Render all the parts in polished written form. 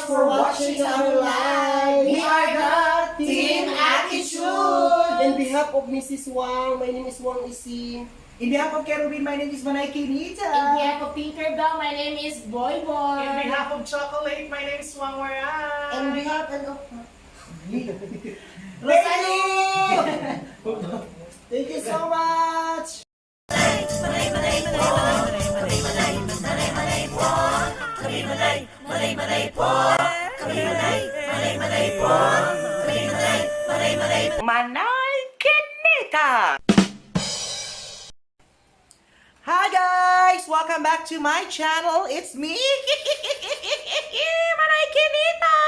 for watching our live. We are the Team Attitude. On behalf of Mrs. Wang, my name is Wang Ising. In behalf of Kerubin, my name is Manay Kinita. In behalf of Tinkerbell, my name is Boy Boy. In behalf of Chocolate, my name is Wang Waran. On behalf of Rosalie! Thank you so much. Manay Kinita! Hi guys! Welcome back to my channel. It's me, Manay Kinita!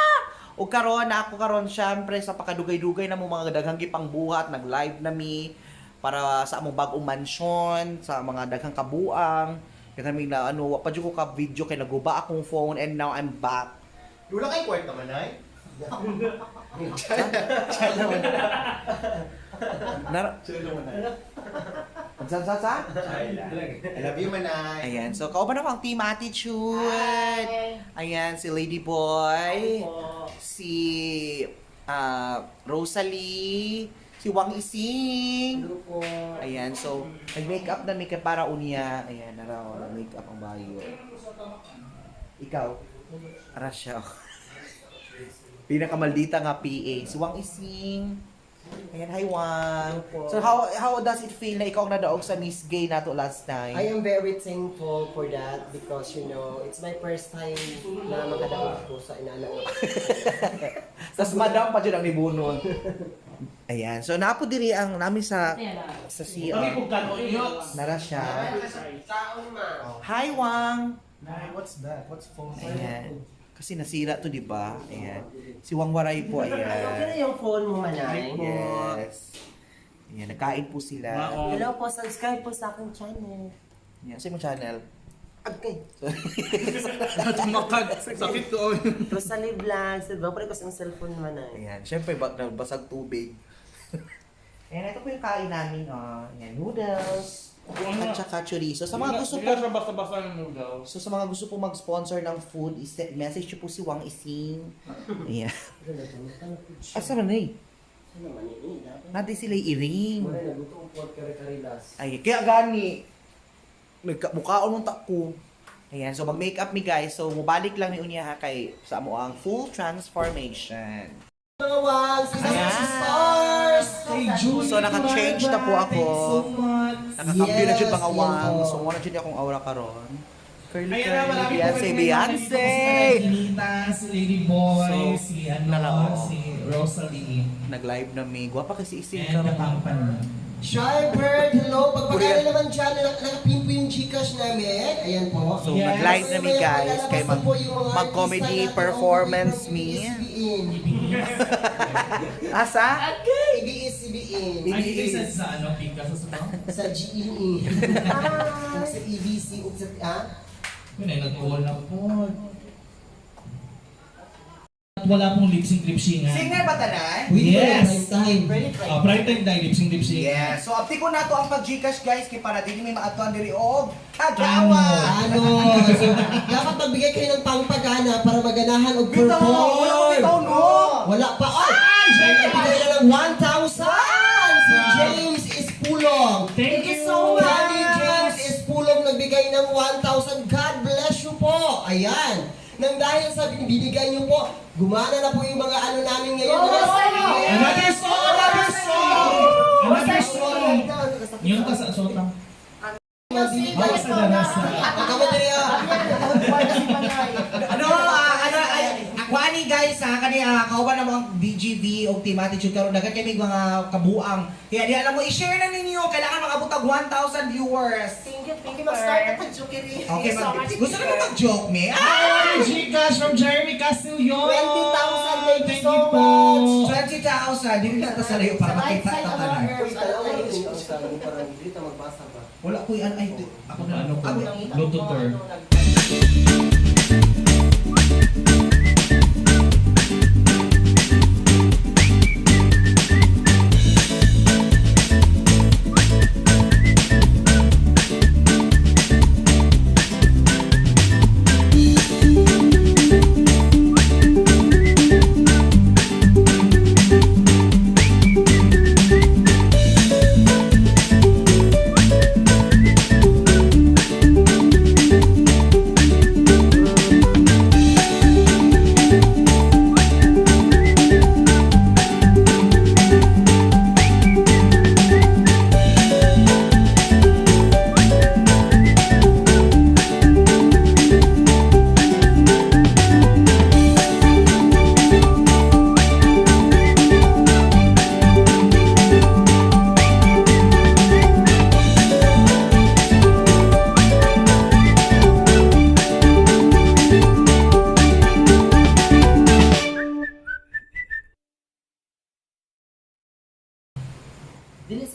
O karon ako karon syempre sa pakadugay-dugay na mo mga daghang gipang buhat, nag-live na mi para sa among bagong mansion, sa mga daghang kabuang. Daghang mi na ano, wa pa jud ko ka video kay naguba akong phone and now I'm back. Lula kay kwarta man ay. Sa? I love you manay. Ayan, so kauban ako ang Team Attitude. Ayan, si Lady Boy, si Rosalie, si Wang Ising. Ayan, so nag-makeup na makeup para unya. Ayan, nara-makeup ang bayo. Ikaw, ara siya. Pinakamaldita nga PA, si Wang Ising. Ayan, hi Wang. So how does it feel na ikaw ang nadaog sa Miss Gay nato last time? I am very thankful for that because it's my first time na makadaog ko sa inana. Sas madam pa dyan ang nibunon. Ayan, so napo diri ang namin sa CR. Nara siya. Hi Wang. What's that? What's phone? Ayan. Kasi nasira to, di ba? Ayan. Si Wang Waray po, Okay na ayan. yung phone mo, Manay. Yes. Ayan, nagkain po sila. Hello po, subscribe po sa aking channel. Ayan, sa imong channel. Okay. Tumakad. Sakit ko. Rosalie Vlogs. Diba? Pwede ko sa cellphone, Manay. Ayan, syempre, nagbasag tubig. Ayan, ito po yung kain namin. Ayan, noodles. At saka chorizo. Sa mga gusto po, basta-basta ng noodles. so sa mga gusto po mag-sponsor ng food, message nyo po si Wang Ising. Ayan. Asa man eh? Natin sila i-ring. Ay, kaya gani. Mukhaon mong takko. Ayan, so mag-makeup mi guys. So, mubalik lang ni unya ha kay sa amo ang full transformation. Mga Wangs, Ayan. stars! So, naka-change na po ako. Nakakambyo na dyan mga wang. So, muna dyan akong aura karon. Curly Ayan na, marami curly, Beyonce! Kinita, si Lady Boy, So, si nalao. si Rosalie. Nag-live na may. Gwapa kasi ising And karon. Pampan. Shy Bird, hello. Pagpagkala naman dyan, nakapin po yung Gcash namin. Ayan po. So, Yes. nag-live na mi guys. Kay mag-comedy performance mi. Asa? EBS-CBN. Ay, isa sa ano, Pika sa sapa? Sa GEE. Sa EBC. Yun ay, nag-all na po. At wala pong lip-sync. Singer ba tanan? Yes! Time. Prime time tayo, lip-sync. Yes. So, apti ko na to ang pag-Gcash guys. Kay para din may maatuan diri og kagawa. Ano? So, dapat magbigay kayo ng pangpagana para maganahan og Bitaw! Wala ko perform. bitaw no! Wala pa. Ay! Nagbigay na ng 1,000! Si James Espulong. Thank you so Daddy James Espulong nagbigay ng 1,000. God bless you po. Ayan. Nang dahil sa binibigay niyo po, gumana na po yung mga ano namin ngayon. Another song! Yung kasasotang. Ay, sa danasa. Kuani guys ha, kani kauban na mga BGV o Team Attitude karon dagat kami mga kabuang. Kaya di alam mo i-share na ninyo kailangan makabot og 1,000 viewers. Thank you, Mag-start na pag-jokeri. Okay, gusto na mo mag-joke me? Gcash from Jeremy Castillon! 20,000, thank you so po. much. 20,000, hindi na sa layo para makita ta tanan. Wala ko yan ay Ako na ano ko, Bluetooth tour.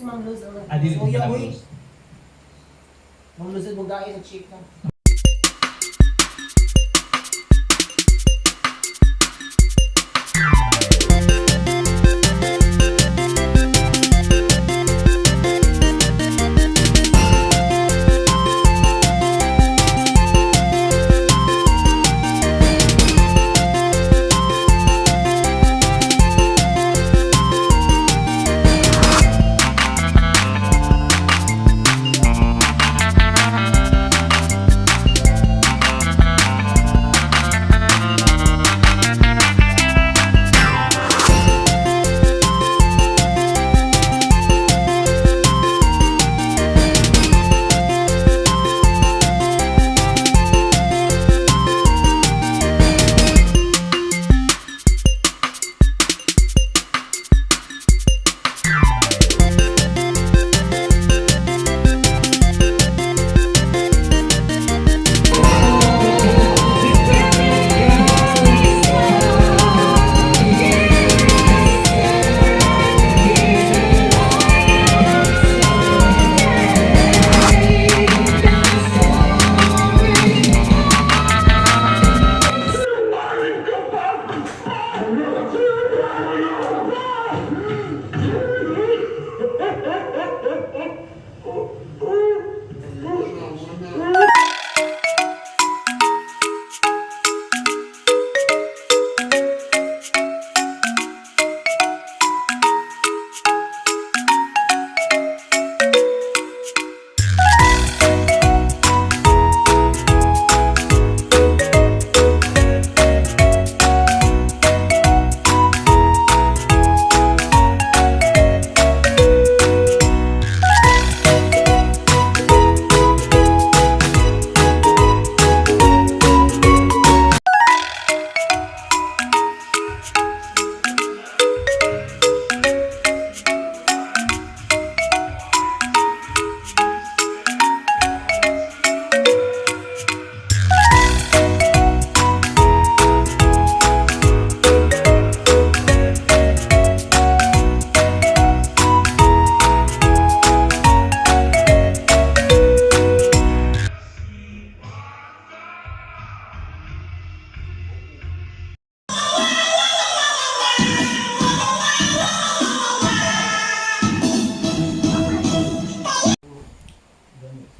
Mang Luz. Dili Oh, yeah, ko boy. Mang Luz, mong gaya ng chick ka.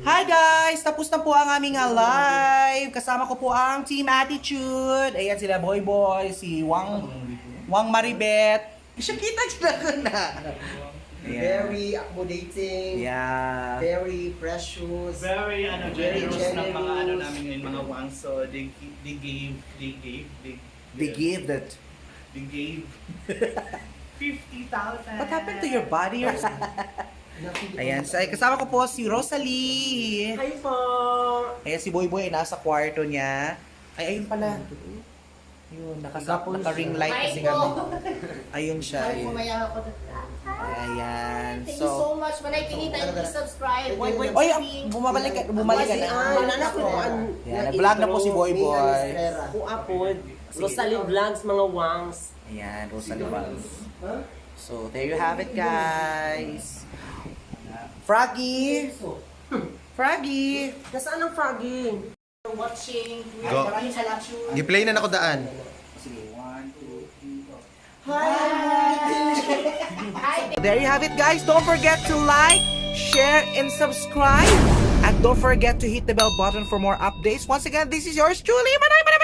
Hi guys! Tapos na po ang aming live. Kasama ko po ang Team Attitude. Ayan sila Boy Boy, si Wang Maribet. Siya kita ko na. Ayan. Very accommodating. Yeah. Very precious. Very Very generous ng mga generous. namin ngayon, mga wangs. So they gave They give that. 50,000. What happened to your body? Ayan, so, kasama ko po si Rosalie. Hi po! Ayan, si Boy Boy ay nasa kwarto niya. Ay, ayun pala. Ayun, naka-ring light kasi kami. Ayun siya. Hi po, Ayun. maya ako. Ayan. Thank you so So, much. Manay kinita and please subscribe. Boy, boy, oy, TV. bumalik ka na. Anak ko. Yan, nag-vlog na po si Boy Boy. Kung apod. Rosalie Vlogs, mga wangs. Ayan, Rosalie Vlogs. So, there you have it, guys. Froggy! Froggy! Nasaan ang Froggy? Watching. Go. Maraming salamat. Gi-play na nako daan. Sige, 1, 2, 3, go. Hi, There you have it, guys. Don't forget to like, share, and subscribe. And don't forget to hit the bell button for more updates. Once again, this is yours truly. Manay, manay, manay.